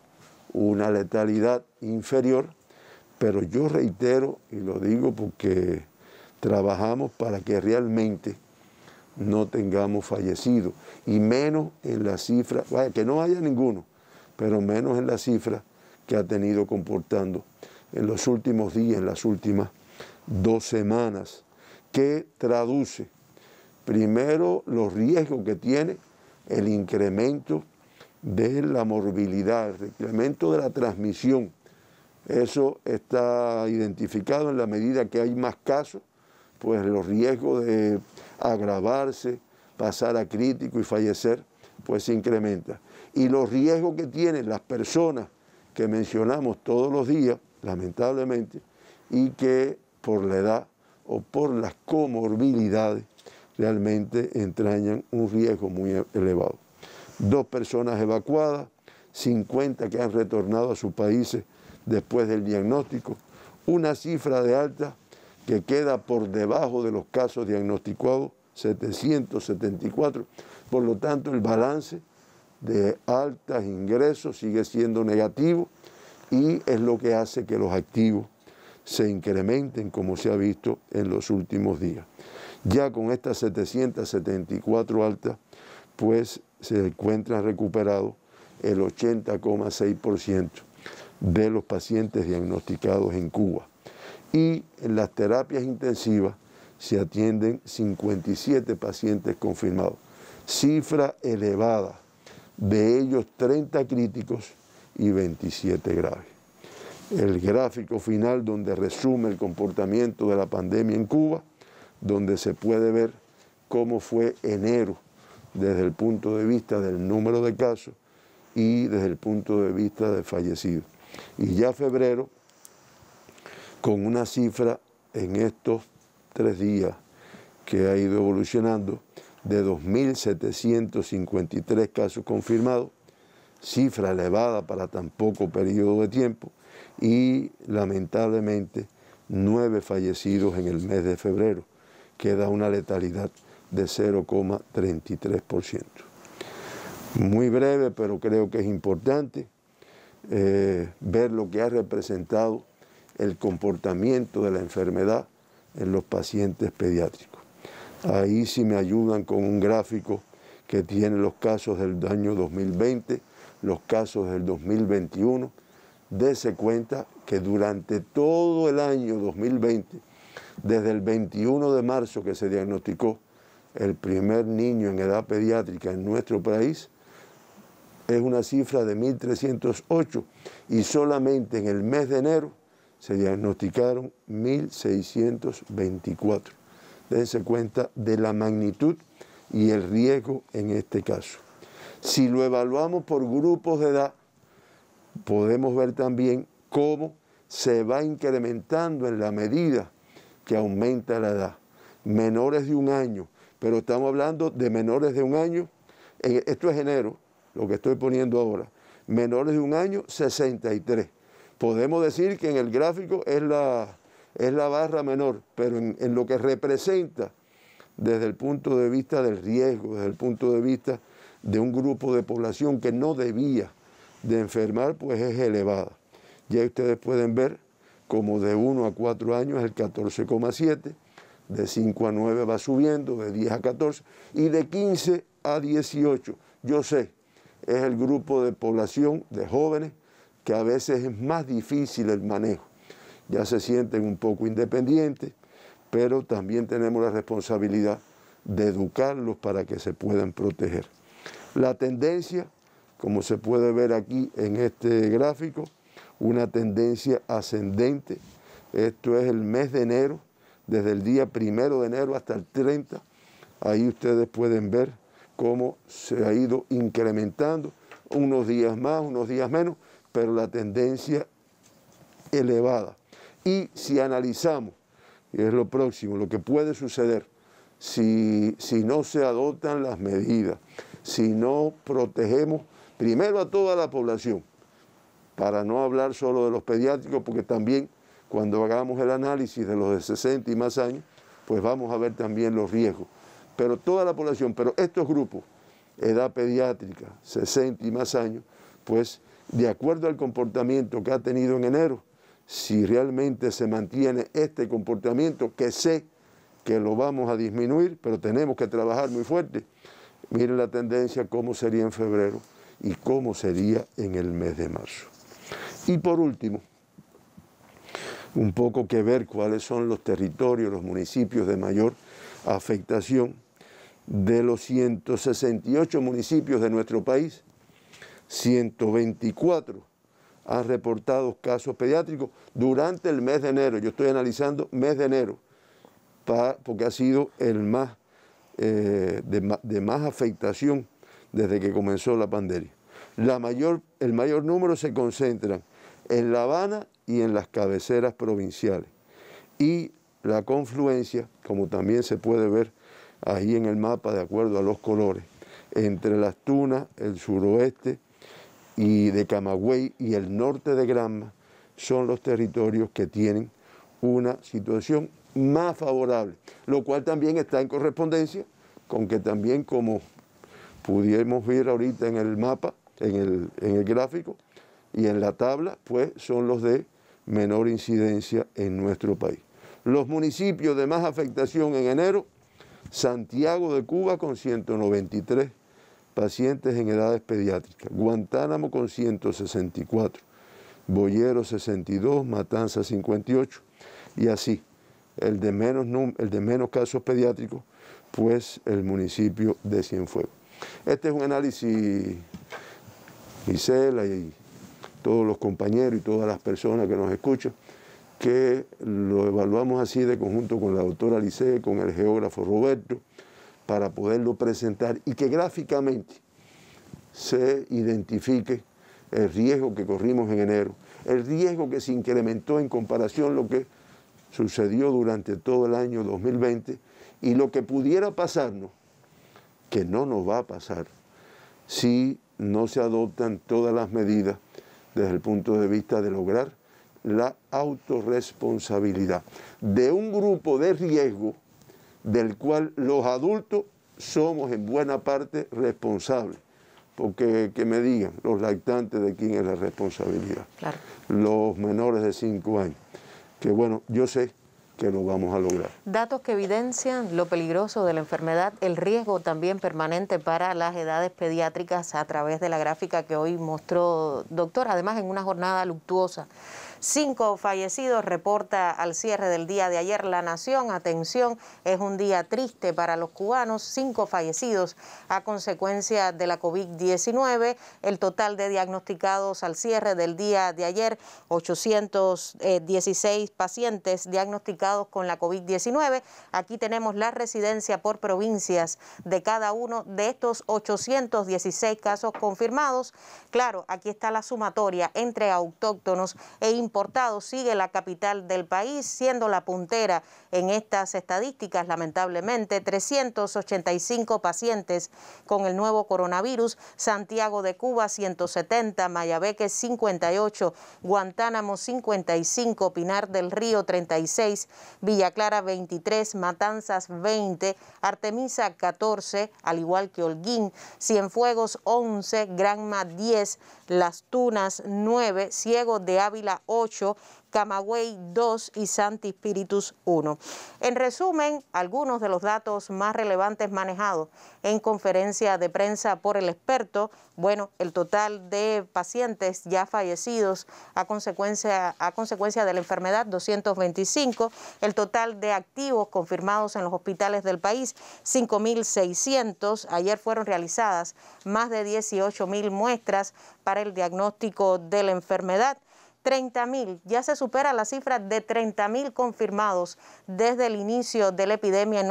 una letalidad inferior, pero yo reitero, y lo digo porque trabajamos para que realmente no tengamos fallecidos, y menos en la cifra, vaya, que no haya ninguno, pero menos en la cifra que ha tenido comportando en los últimos días, en las últimas 2 semanas, que traduce primero los riesgos que tiene el incremento de la morbilidad, el incremento de la transmisión. Eso está identificado en la medida que hay más casos, pues los riesgos de agravarse, pasar a crítico y fallecer, pues se incrementa. Y los riesgos que tienen las personas que mencionamos todos los días, lamentablemente, y que por la edad o por las comorbilidades realmente entrañan un riesgo muy elevado. 2 personas evacuadas, 50 que han retornado a sus países después del diagnóstico, una cifra de alta que queda por debajo de los casos diagnosticados, 774, por lo tanto el balance de altas ingresos sigue siendo negativo y es lo que hace que los activos se incrementen como se ha visto en los últimos días. Ya con estas 774 altas, pues se encuentran recuperados el 80,6% de los pacientes diagnosticados en Cuba. Y en las terapias intensivas se atienden 57 pacientes confirmados, cifra elevada, de ellos 30 críticos y 27 graves. El gráfico final donde resume el comportamiento de la pandemia en Cuba, donde se puede ver cómo fue enero desde el punto de vista del número de casos y desde el punto de vista de fallecidos. Y ya febrero, con una cifra en estos 3 días que ha ido evolucionando de 2.753 casos confirmados, cifra elevada para tan poco periodo de tiempo, y lamentablemente 9 fallecidos en el mes de febrero, que da una letalidad de 0,33%. Muy breve, pero creo que es importante ver lo que ha representado el comportamiento de la enfermedad en los pacientes pediátricos. Ahí sí me ayudan con un gráfico que tiene los casos del año 2020, los casos del 2021. Dese cuenta que durante todo el año 2020, desde el 21 de marzo que se diagnosticó el primer niño en edad pediátrica en nuestro país, es una cifra de 1.308 y solamente en el mes de enero se diagnosticaron 1.624. Dense cuenta de la magnitud y el riesgo en este caso. Si lo evaluamos por grupos de edad, podemos ver también cómo se va incrementando en la medida que aumenta la edad. Menores de 1 año, pero estamos hablando de menores de 1 año, esto es enero, lo que estoy poniendo ahora, menores de 1 año, 63. Podemos decir que en el gráfico es la barra menor, pero en lo que representa desde el punto de vista del riesgo, desde el punto de vista de un grupo de población que no debía de enfermar, pues es elevada. Ya ustedes pueden ver como de 1 a 4 años es el 14,7, de 5 a 9 va subiendo, de 10 a 14 y de 15 a 18. Yo sé, es el grupo de población de jóvenes que a veces es más difícil el manejo. Ya se sienten un poco independientes, pero también tenemos la responsabilidad de educarlos para que se puedan proteger. La tendencia, como se puede ver aquí en este gráfico, una tendencia ascendente. Esto es el mes de enero, desde el día 1 de enero hasta el 30. Ahí ustedes pueden ver cómo se ha ido incrementando, unos días más, unos días menos, pero la tendencia elevada. Y si analizamos, y es lo próximo, lo que puede suceder si no se adoptan las medidas, si no protegemos primero a toda la población, para no hablar solo de los pediátricos, porque también cuando hagamos el análisis de los de 60 y más años, pues vamos a ver también los riesgos. Pero toda la población, pero estos grupos, edad pediátrica, 60 y más años, pues de acuerdo al comportamiento que ha tenido en enero, si realmente se mantiene este comportamiento, que sé que lo vamos a disminuir, pero tenemos que trabajar muy fuerte. Miren la tendencia, cómo sería en febrero y cómo sería en el mes de marzo. Y por último, un poco que ver cuáles son los territorios, los municipios de mayor afectación. De los 168 municipios de nuestro país, 124 han reportado casos pediátricos durante el mes de enero. Yo estoy analizando mes de enero, porque ha sido el más de más afectación desde que comenzó la pandemia. El mayor número se concentra en La Habana y en las cabeceras provinciales. Y la confluencia, como también se puede ver ahí en el mapa de acuerdo a los colores, entre Las Tunas, el suroeste y de Camagüey y el norte de Granma, son los territorios que tienen una situación más favorable, lo cual también está en correspondencia con que también, como pudimos ver ahorita en el mapa, en el gráfico y en la tabla, pues son los de menor incidencia en nuestro país. Los municipios de más afectación en enero: Santiago de Cuba con 193 pacientes en edades pediátricas, Guantánamo con 164, Boyero 62, Matanzas 58 y así. El de menos casos pediátricos, pues el municipio de Cienfuegos. Este es un análisis, Gisela y todos los compañeros y todas las personas que nos escuchan, que lo evaluamos así de conjunto con la doctora Lice, con el geógrafo Roberto, para poderlo presentar y que gráficamente se identifique el riesgo que corrimos en enero, el riesgo que se incrementó en comparación a lo que sucedió durante todo el año 2020 y lo que pudiera pasarnos, que no nos va a pasar si no se adoptan todas las medidas desde el punto de vista de lograr la autorresponsabilidad de un grupo de riesgo del cual los adultos somos en buena parte responsables. Porque que me digan los lactantes de quién es la responsabilidad. Claro. Los menores de 5 años. Que bueno, yo sé que lo vamos a lograr. Datos que evidencian lo peligroso de la enfermedad, el riesgo también permanente para las edades pediátricas a través de la gráfica que hoy mostró, doctor, además en una jornada luctuosa. 5 fallecidos, reporta al cierre del día de ayer La Nación. Atención, es un día triste para los cubanos. 5 fallecidos a consecuencia de la COVID-19. El total de diagnosticados al cierre del día de ayer, 816 pacientes diagnosticados con la COVID-19. Aquí tenemos la residencia por provincias de cada uno de estos 816 casos confirmados. Claro, aquí está la sumatoria entre autóctonos e importados. Sigue la capital del país siendo la puntera en estas estadísticas, lamentablemente. 385 pacientes con el nuevo coronavirus. Santiago de Cuba 170, Mayabeque 58, Guantánamo 55, Pinar del Río 36, Villa Clara 23, Matanzas 20, Artemisa 14, al igual que Holguín, Cienfuegos 11, Granma 10, Las Tunas 9, Ciegos de Ávila 8, Camagüey 2 y Santi Espíritus 1. En resumen, algunos de los datos más relevantes manejados en conferencia de prensa por el experto. Bueno, el total de pacientes ya fallecidos a consecuencia de la enfermedad, 225. El total de activos confirmados en los hospitales del país, 5.600. Ayer fueron realizadas más de 18.000 muestras para el diagnóstico de la enfermedad. 30.000, ya se supera la cifra de 30.000 confirmados desde el inicio de la epidemia en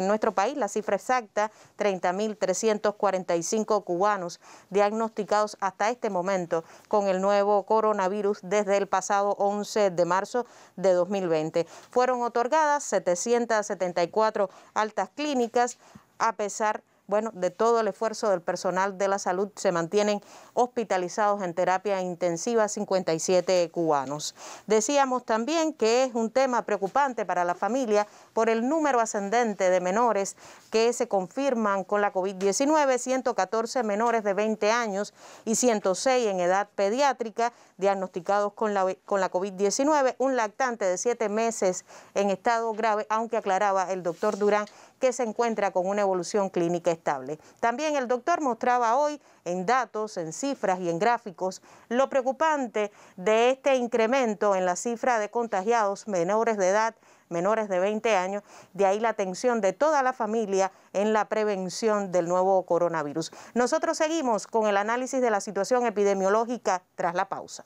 nuestro país. La cifra exacta, 30.345 cubanos diagnosticados hasta este momento con el nuevo coronavirus desde el pasado 11 de marzo de 2020. Fueron otorgadas 774 altas clínicas. A pesar de todo el esfuerzo del personal de la salud, se mantienen hospitalizados en terapia intensiva 57 cubanos. Decíamos también que es un tema preocupante para la familia por el número ascendente de menores que se confirman con la COVID-19, 114 menores de 20 años y 106 en edad pediátrica diagnosticados con la COVID-19, un lactante de 7 meses en estado grave, aunque aclaraba el doctor Durán que se encuentra con una evolución clínica estable. También el doctor mostraba hoy en datos, en cifras y en gráficos lo preocupante de este incremento en la cifra de contagiados menores de edad, menores de 20 años, de ahí la atención de toda la familia en la prevención del nuevo coronavirus. Nosotros seguimos con el análisis de la situación epidemiológica tras la pausa.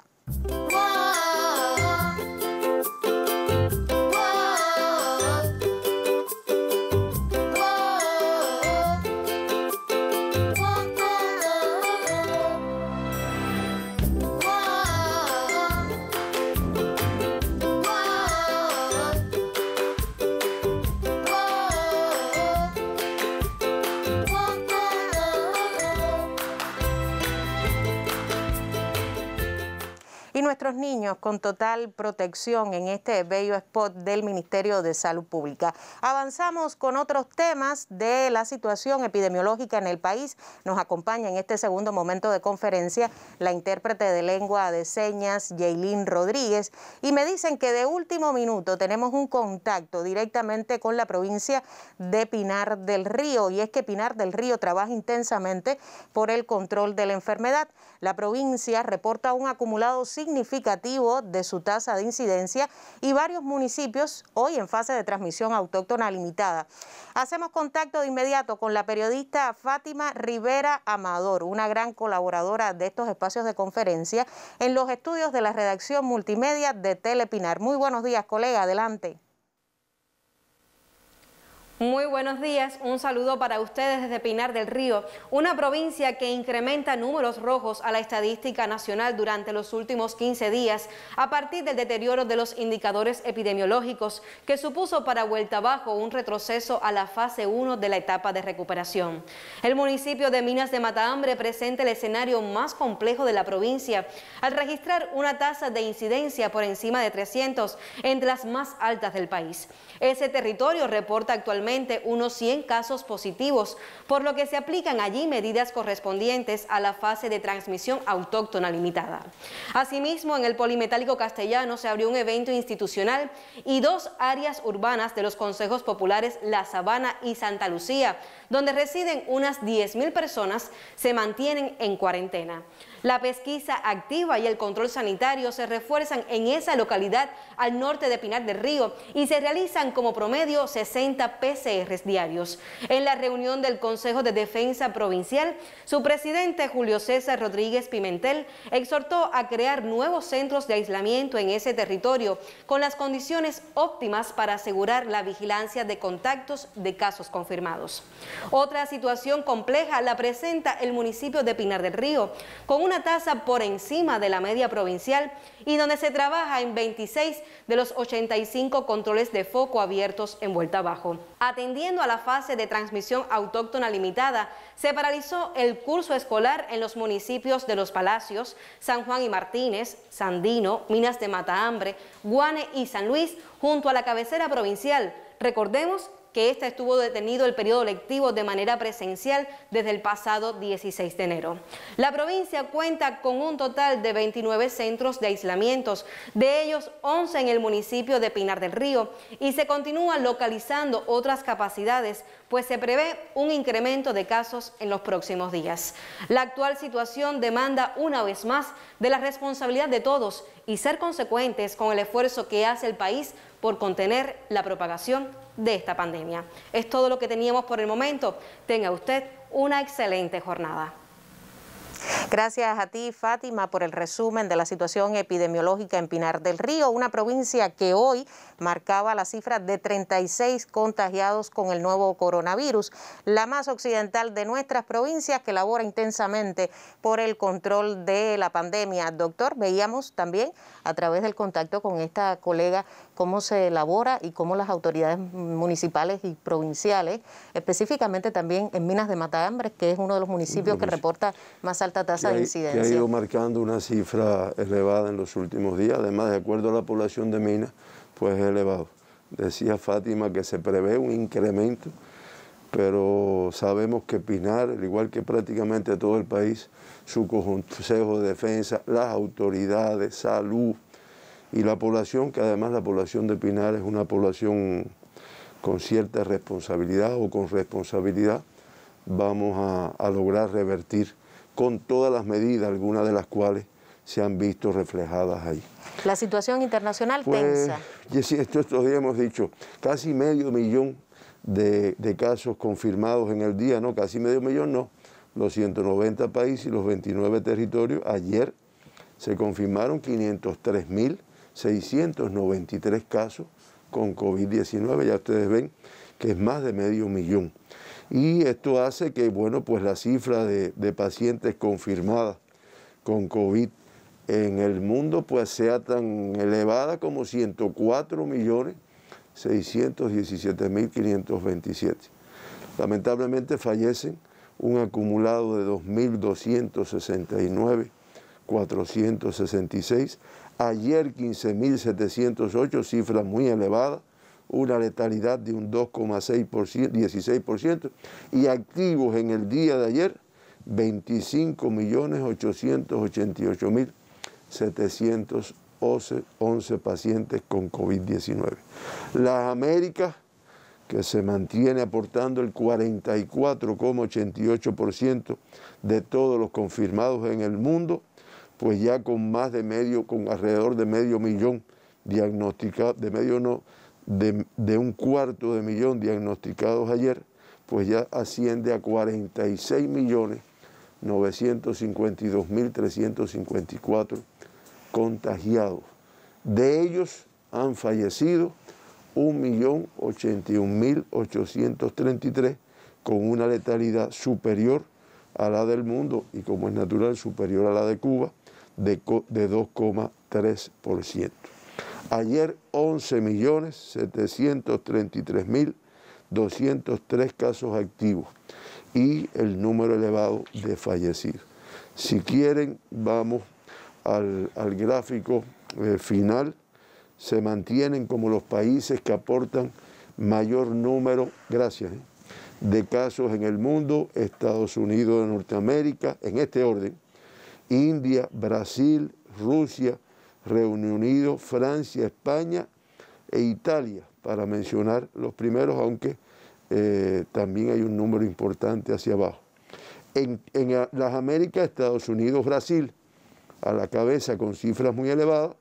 Y nuestros niños con total protección en este bello spot del Ministerio de Salud Pública. Avanzamos con otros temas de la situación epidemiológica en el país. Nos acompaña en este segundo momento de conferencia la intérprete de lengua de señas, Yailin Rodríguez, y me dicen que de último minuto tenemos un contacto directamente con la provincia de Pinar del Río, y es que Pinar del Río trabaja intensamente por el control de la enfermedad. La provincia reporta un acumulado significativo de su tasa de incidencia y varios municipios hoy en fase de transmisión autóctona limitada. Hacemos contacto de inmediato con la periodista Fátima Rivera Amador, una gran colaboradora de estos espacios de conferencia en los estudios de la redacción multimedia de Telepinar. Muy buenos días, colega, adelante. Muy buenos días, un saludo para ustedes desde Pinar del Río, una provincia que incrementa números rojos a la estadística nacional durante los últimos 15 días a partir del deterioro de los indicadores epidemiológicos que supuso para Vuelta Abajo un retroceso a la fase 1 de la etapa de recuperación. El municipio de Minas de Matahambre presenta el escenario más complejo de la provincia al registrar una tasa de incidencia por encima de 300, entre las más altas del país. Ese territorio reporta actualmente unos 100 casos positivos, por lo que se aplican allí medidas correspondientes a la fase de transmisión autóctona limitada. Asimismo, en el Polimetálico Castellano se abrió un evento institucional y 2 áreas urbanas de los consejos populares La Sabana y Santa Lucía, donde residen unas 10.000 personas, se mantienen en cuarentena. La pesquisa activa y el control sanitario se refuerzan en esa localidad al norte de Pinar del Río y se realizan como promedio 60 PCRs diarios. En la reunión del Consejo de Defensa Provincial, su presidente Julio César Rodríguez Pimentel exhortó a crear nuevos centros de aislamiento en ese territorio con las condiciones óptimas para asegurar la vigilancia de contactos de casos confirmados. Otra situación compleja la presenta el municipio de Pinar del Río, con una tasa por encima de la media provincial y donde se trabaja en 26 de los 85 controles de foco abiertos en Vuelta Abajo. Atendiendo a la fase de transmisión autóctona limitada, se paralizó el curso escolar en los municipios de Los Palacios, San Juan y Martínez, Sandino, Minas de Matahambre, Guane y San Luis, junto a la cabecera provincial. Recordemos que esta estuvo detenido el periodo lectivo de manera presencial desde el pasado 16 de enero. La provincia cuenta con un total de 29 centros de aislamientos, de ellos 11 en el municipio de Pinar del Río, y se continúan localizando otras capacidades, pues se prevé un incremento de casos en los próximos días. La actual situación demanda una vez más de la responsabilidad de todos y ser consecuentes con el esfuerzo que hace el país por contener la propagación de esta pandemia. Es todo lo que teníamos por el momento. Tenga usted una excelente jornada. Gracias a ti, Fátima, por el resumen de la situación epidemiológica en Pinar del Río, una provincia que hoy marcaba la cifra de 36 contagiados con el nuevo coronavirus, la más occidental de nuestras provincias que labora intensamente por el control de la pandemia. Doctor, veíamos también a través del contacto con esta colega cómo se elabora y cómo las autoridades municipales y provinciales, específicamente también en Minas de Matahambre, que es uno de los municipios que reporta más alta tasa de incidencia. Que ha ido marcando una cifra elevada en los últimos días, además de acuerdo a la población de Minas, pues es elevado. Decía Fátima que se prevé un incremento, pero sabemos que Pinar, al igual que prácticamente todo el país, su Consejo de Defensa, las autoridades, salud y la población, que además la población de Pinar es una población con cierta responsabilidad o con responsabilidad, vamos a lograr revertir con todas las medidas, algunas de las cuales se han visto reflejadas ahí. La situación internacional tensa. Estos días hemos dicho, casi 500.000 de casos confirmados en el día, no, casi 500.000 no, los 190 países y los 29 territorios. Ayer se confirmaron 503.693 casos con COVID-19, ya ustedes ven que es más de 500.000. Y esto hace que, bueno, pues la cifra de pacientes confirmadas con COVID en el mundo pues sea tan elevada como 104.617.527. Lamentablemente fallecen un acumulado de 2.269.466. Ayer 15.708, cifra muy elevada, una letalidad de un 2,16%, y activos en el día de ayer 25.888.711 pacientes con COVID-19. Las Américas, que se mantiene aportando el 44,88% de todos los confirmados en el mundo, pues ya con alrededor de 500.000 diagnosticados, de 250.000 diagnosticados ayer, pues ya asciende a 46.952.354 contagiados. De ellos han fallecido 1.081.833 con una letalidad superior a la del mundo y, como es natural, superior a la de Cuba, de 2,3%. Ayer 11.733.203 casos activos y el número elevado de fallecidos. Si quieren, vamos al gráfico final. Se mantienen como los países que aportan mayor número, de casos en el mundo: Estados Unidos de Norteamérica, en este orden, India, Brasil, Rusia, Reino Unido, Francia, España e Italia, para mencionar los primeros, aunque también hay un número importante hacia abajo. En las Américas, Estados Unidos, Brasil, a la cabeza con cifras muy elevadas,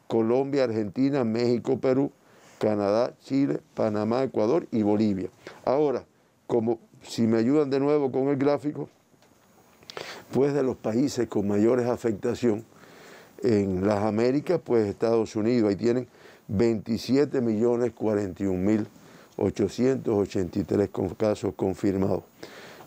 Colombia, Argentina, México, Perú, Canadá, Chile, Panamá, Ecuador y Bolivia. Ahora, como si me ayudan de nuevo con el gráfico, pues de los países con mayores afectación en las Américas, pues Estados Unidos, ahí tienen 27.041.883 casos confirmados,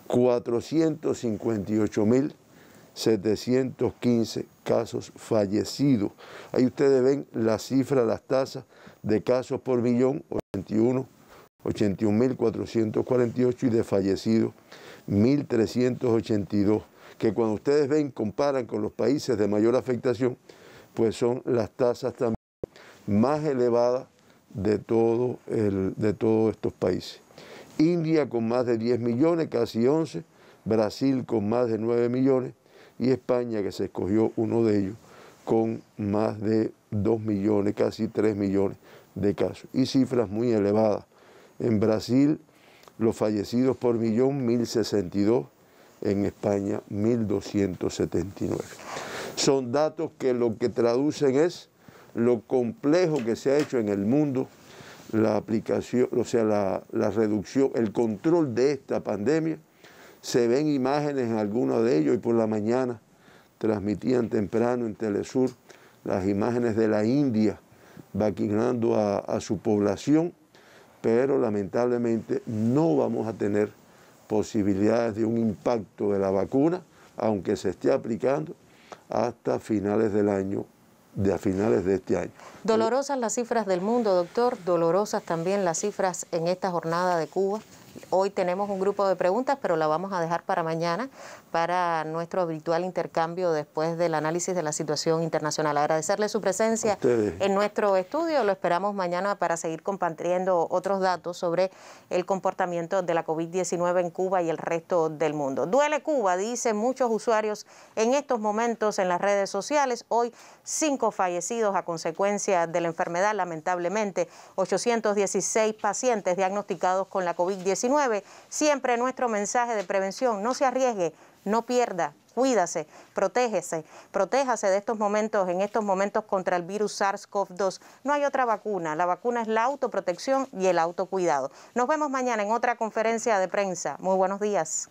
458.715 casos fallecidos. Ahí ustedes ven las cifras, las tasas de casos por millón, 81.448 y de fallecidos 1.382, que cuando ustedes ven, comparan con los países de mayor afectación, pues son las tasas también más elevadas de todos estos países. India con más de 10 millones, casi 11, Brasil con más de 9 millones y España, que se escogió uno de ellos, con más de 2 millones, casi 3 millones de casos. Y cifras muy elevadas. En Brasil, los fallecidos por millón, 1.062, en España, 1.279. Son datos que lo que traducen es lo complejo que se ha hecho en el mundo la aplicación, o sea, la reducción, el control de esta pandemia. Se ven imágenes en algunos de ellos y por la mañana transmitían temprano en Telesur las imágenes de la India vacunando a su población, pero lamentablemente no vamos a tener posibilidades de un impacto de la vacuna, aunque se esté aplicando hasta finales del año, a finales de este año. Dolorosas las cifras del mundo, doctor, dolorosas también las cifras en esta jornada de Cuba. Hoy tenemos un grupo de preguntas, pero la vamos a dejar para mañana, para nuestro habitual intercambio después del análisis de la situación internacional. Agradecerle su presencia en nuestro estudio. Lo esperamos mañana para seguir compartiendo otros datos sobre el comportamiento de la COVID-19 en Cuba y el resto del mundo. Duele Cuba, dicen muchos usuarios en estos momentos en las redes sociales. Hoy 5 fallecidos a consecuencia de la enfermedad, lamentablemente. 816 pacientes diagnosticados con la COVID-19. Siempre nuestro mensaje de prevención: no se arriesgue, no pierda, cuídase, protéjase de estos momentos, en estos momentos contra el virus SARS-CoV-2. No hay otra vacuna, la vacuna es la autoprotección y el autocuidado. Nos vemos mañana en otra conferencia de prensa. Muy buenos días.